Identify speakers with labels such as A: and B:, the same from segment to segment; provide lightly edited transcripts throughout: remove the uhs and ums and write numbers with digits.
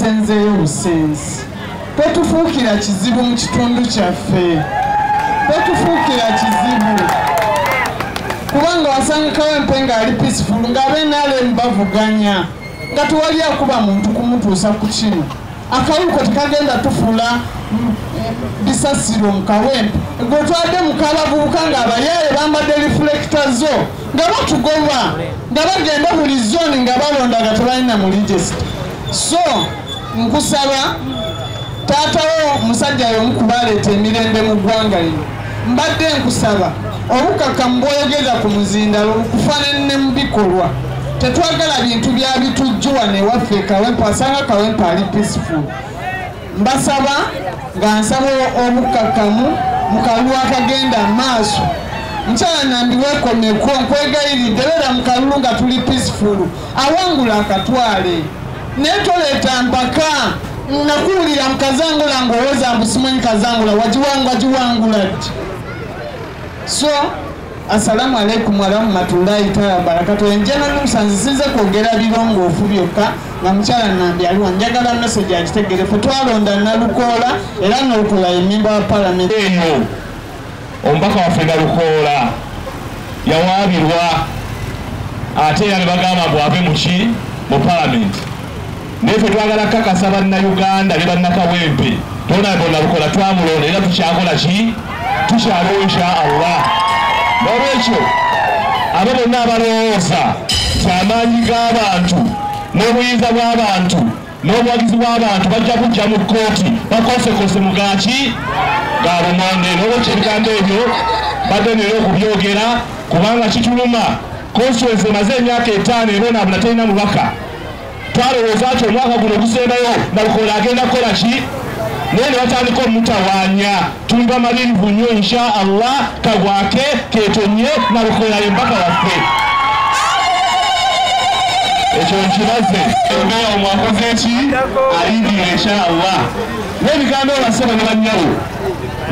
A: senzeyo busenzi tetufuukira kizibu mu kitundu kyaffe tetufuukira kizibu kubanga wasanga Kawempe ng'ali peaceful ng'abenaalemu bavuganya nga tewali akuba muntu kumutuusa ku kino akawuko tekagenda tufuula bisasiro mu Kawempe gwetwadde mukabavubuka ng'abayaye bambadde reflector zo nga batugoba nga bagenda buli zone nga balonda nga tebalina mu register so nkusaba taatawo musajja y'omu kubaleeta emirembe mu ggwanga lino mbadde nkusaba obukakamu bw'oyogeza ku muzindalo okufaanana mu bikolwa tetwagala bintu bya bitujjuwa newaffe Kawempe asanga Kawempe ali peaceful mbasaba nga nsaba obukakamu mu kalulu akagenda maaso nkyala nambi weekomeko nkwegayiridde beera mu kalulu nga tuli peaceful awangula akatwale naye toleeta mpaka nakuwulira mukazangula ng'oweza mbusimanyi kazangula wagiwangula ddi so assalamu alaikum warahmatullahi taala wabarakatuh enjena n'omusanzi sinze kwogera birongoofu byokka nga mukyala nambi aliwa njagala message agitegere fe twalonda Nalukoola era Nalukoola ye member wa parliament
B: eno omubaka waffe Nalukoola yawaabirwa ate era ne bagamba bwave muki mu parliament naye fe twagala kakasa bannayuganda ne bannakawempe tonabo Nalukoola twamulonda era tukyakola ki tukyaliwo insha Allah n'olwekyo abo bonna abalowooza nti amaanyi g'abantu n'obuyinza bw'abantu n'obuwagizi bw'abantu bajja kujja mu kkooti bakosekose mu gaaki ga lumonde n'olwekyo ebigambo ebyo badde nera okubyogera kubanga kituluma constituency emaze emyaka 5 ebonabona terina mubaka twalowooza nti omwaka guno gusembayo Nalukoola agenda kukola ki naye ne batandika omutawaanya tuli bamalirivu nnyo insha Allah kagwake ketonye Nalukoola ye mbaka waffe ekyo nkibaze embeera omwakoze eki alindira insha Allah n'ebigambo basaba ne bannyawo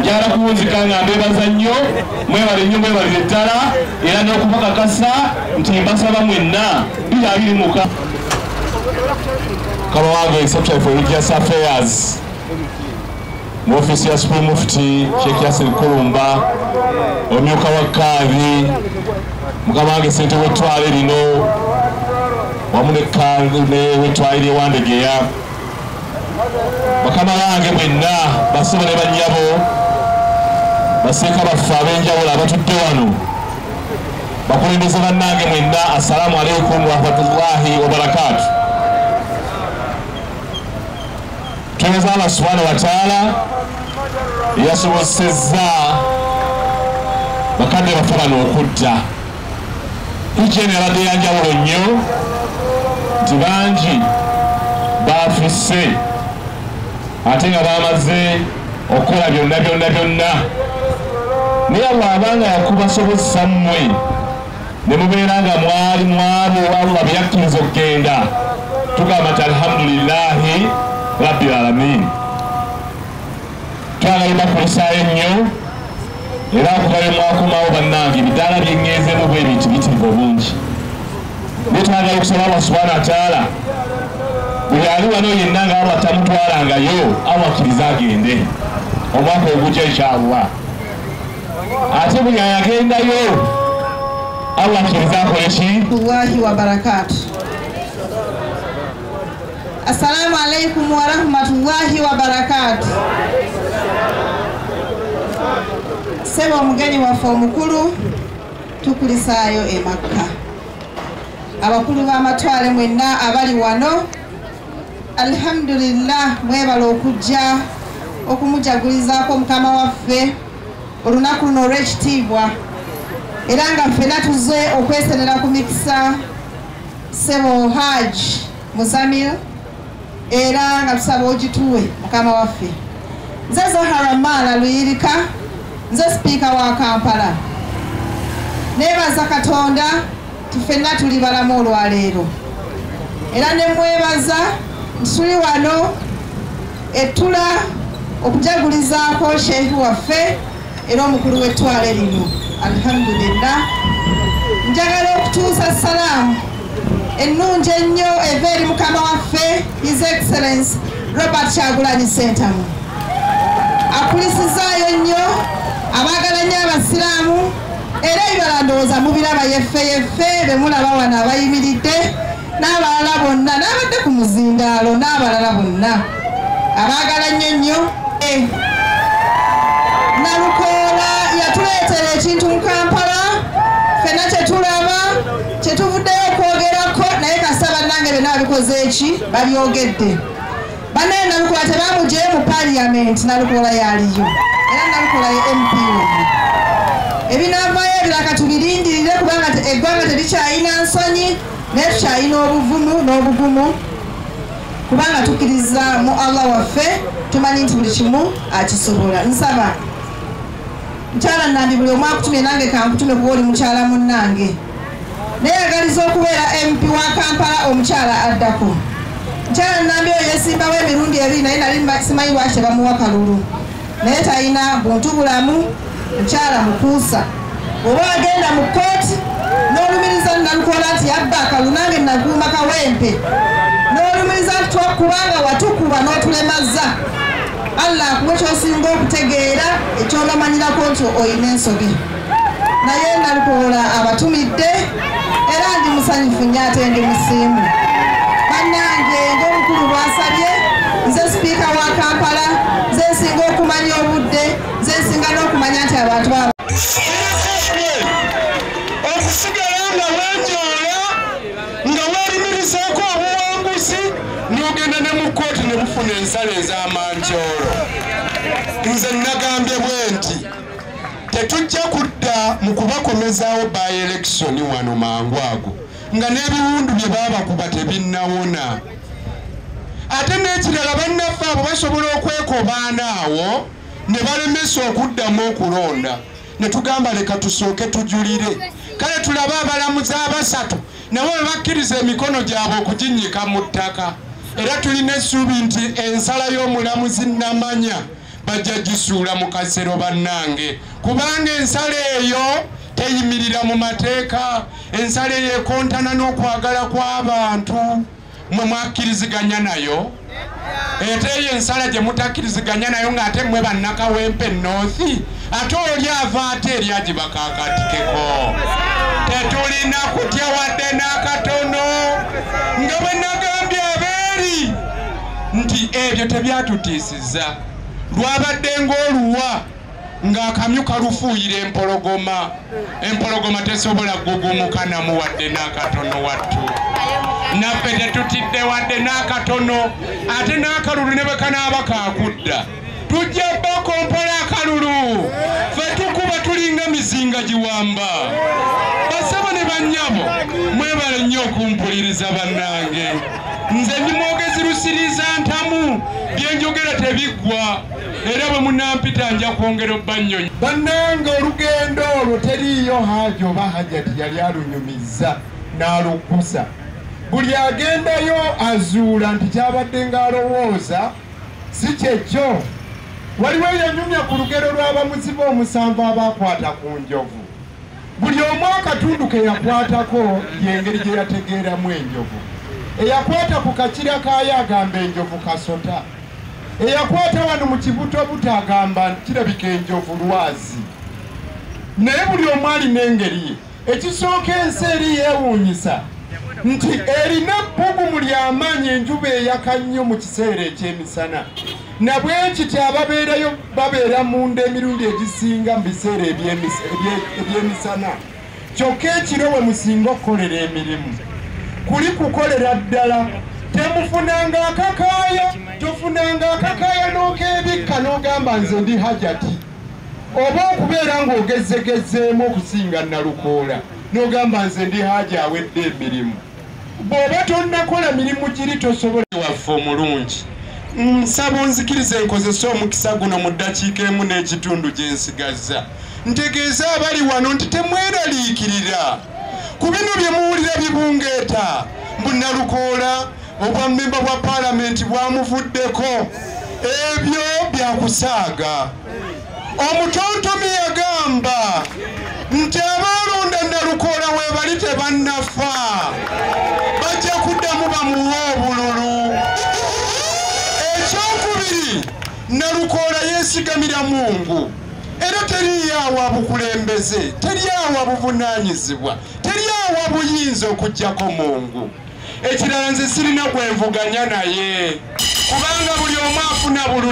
B: njala kuwunzika nga mbebaza nnyo mwebale nnyo mwebalire ddala era n'okubakakasa nti mbasaba mwenna 2024 kama wange Secretary for Religious Affairs mu ofisi ya Supreme Mufti Sheikh Yasir Kulumba omyuka wa Kadhi mukama wange ssente w'ettwale lino wamu ne w'ettwale ly'Ewandegeya bakama bange mwenna basibo ne bannyabo baseeka baffe ab'enjawulo abatudde wano bakulembeze bannange mwenna assalamu alaikum warahmatullahi wabarakatuh tuweza Allah subhanahu wa ta'ala yasobozesezza bakadde baffe bano okudda ijeni abadde yanjawulo nnyo nti bangi bafisse ate nga bamaze okukola byonna naye Allah abanga yakubasobozesa mmwe ne mubeera nga mwali mwabo Allah byakkiriza okugenda tugamba nti alhamdulillahi rabbil alamin twagala bakulisaayo nnyo era okubayo mwakomawo bannange ebidaala byeŋŋeezeemu bwe bintu bitirivu obungi naye twagala okusaba Allah subhanahu wa ta'ala buli ali wano yenna nga Allah tamutwalangayo Allah akkiriza agende omwaka ogujja inshallah ate buli ayagendayo Allah akkiriza akole ki
C: Allahi wa barakatuh. Assalamu alaikum wa rahmatullahi wa barakatuh. Sebo omugenyi waffe omukulu tukulisaayo e Makka. Abakulu b'amatwale mwenna abali wano alhamdulillah mwebala okujja okumujagulizaako mukama waffe olunaku luno olw'ekitiibwa era nga ffenna tuzze okwesenera ku mikisa Sebo Haji Muzamil era nga tusaba ogituwe mukama waffe. Nze Zahara Mala Luyirika, nze sipiika wa Kampala. Neebaza Katonda ffenna tuli balamu olwaleero era ne mwebaza ntuli wano ettula okujagulizaako sheekhi waffe era omukulu w'ettwale lino alhamdulillah. Njagala okutuusa salaamu ennungi ennyo eva eri mukama waffe His Excellency Robert Kyagulanyi Ssentamu. Akulisizaayo nnyo abaagala nnyo abasiraamu era ebibala ndowooza mubiraba yeffe be mulaba wano abayimiridde n'abalala bonna n'abadde ku muzindaalo n'abalala bonna abaagala nnyo Nalukoola yatuleetera ekintu mu Kampala ffenna kyetulaba kyetuvuddeyo okwogerako naye kasita bannange bena babikoze eki babyogedde. Bannaye Nalukoola tebamugyeyo mu Parliament, Nalukoola yaliyo era Nalukoola ye MP wano. Ebinaavaayo ebiraka tubirindirire kubanga eggwanga terikyalina nsonyi naye tukyalina obuvumu n'obugumu kubanga tukkiriza mu Allah waffe tumanyi nti buli kimu akisobola. Nsaba mukyala Nambi buli omu akutumye nange kankutume kuba oli mukyala munnange neeyagaliza okubeera MP wa Kampala omukyala addako. Mukyala Nambi oyo yesimbawo emirundi ebiri naye nali simanyi lwaki bamuwa kalulu naye talina buntu bulamu mukyala mukuusa. Oba agenda mu kooti n'olumiriza Nalukoola nti yabba akalulu nange naguuma kawempe n'olumiriza nti kubanga watukuba n'otulemaza Allah akuwe ky'osinga okutegeera ekyonomanyirako nti oyina ensobi. Naye Nalukoola abatumidde era ndi musanyufu nnyo ate ndi musiimu. Bannange ng'omukulu bw'asabye nze sipiika wa Kampala nze nsinga okumanya obudde nze nsinga n'okumanya nti abantu baba
D: okusigala nga wenjoola nga weerimirizaako obuwanguzi n'ogenda ne mu kkooti ne bufuna ensala ez'amanjoolo. Nze nagambye bwe nti tetujja kudda mu kubakomezaawo by election wano mangu ago nga n'ebiwundu bye baabakuba tebinnawona. Ate n'ekirala bannaffe abo basobola okwekobaana awo ne balemesa okuddamu okulonda ne tugamba leka tusooke tujulire. Kale tulaba abalamuzi abasatu nabo bwe bakkiriza emikono gyabwe okuginnyika mu ttaka era tulina essuubi nti ensala y'omulamuzi Namanya bajja gisuula mu kasero bannange kubanga ensala eyo teyimirira mu mateeka. Ensala eyo ekontana n'okwagala kw'abantu. Mwe mwakkiriziganya nayo ate eyo ensala gye mutakkiriziganya nayo ng'ate mmwe bannakawempe North ate oli ava ate eri agibakakatikeko. Tetulina kutya wadde n'akatono nga bwe nagambye abeeri nti ebyo tebyatutiisiza. Lwabadde ng'oluwa ng'akamyu kalufuuyira empologoma. Empologoma tesobola kugugumuka namu wadde n'akatono wattu. Naffe tetutidde wadde n'akatono ate n'akalulu ne bwe kanaaba kaakudda tujja bakompola akalulu ffe tukuba tulinga mizinga giwamba. Basaba ne bannyabo mwebale nnyo okumpuliriza bannange. Nze ndi mwogezi Lusiriza Ntamu byenjogera tebiggwa era bwe munampita nja kwongera obbannyonyi. Bannange olugendo olwo teriiyo Hajji oba Hajjati yali alunyumiza n'aluggusa. Buli agendayo azuula nti kyabadde ng'alowooza si kyekyo. Waliwo eyanyumya ku lugero lw'abamuzi b'omusanvu abaakwata ku njovu. Buli omu akatundu ke yakwatako y'engeri gye yategeeramu enjovu. Eyakwata ku kakira kaayo agamba enjovu kasota. Eyakwata wano mu kibutobuto agamba nti kirabika enjovu lwazi. Naye buli omu alina engeri ye. Ekisooka ensi eri yeewuunyisa nti erina ebbugumu ly'amaanyi enjuba eyaka nnyo mu kiseera eky'emisana. Na bwe kiti ababeerayo babeera munda emirundi egisinga mu biseera eby'emisana. Kyokka ekiro we musinga okukolera emirimu kuli kukolera ddala. Temufunanga akakaaya, tofunanga akakaaya n'okeebikka n'ogamba nze ndi Hajjati. Oba okubeera ng'ogezzegezeemu okusinga Nalukoola n'ogamba nze ndi Hajji awedde emirimu. Bw'oba tonnakola mirimu giri tosobola waffe omulungi. Nsaba onzikirize nkozese omukisa guno mu ddakiika emu n'ekitundu gye nsigazza. Ntegeeza abali wano nti temweraliikirira ku bino bye muwulira bibungeeta. Mbu Nalukoola obwa mmemba bwa Paalamenti bwamuvuddeko. Ebyo byakusaaga. Omutontomi yagamba nti abaalonda Nalukoola we bali tebannafa. Ekyokubiri, Nalukoola yeesigamira Mungu. Era teriyawa bukulembeze, teriyawa buvunaanyizibwa, teriyawa buyinza okuggyako Mungu. Ekirala nze sirina kwenvuganya naye kubanga buli omu afuna bulungi.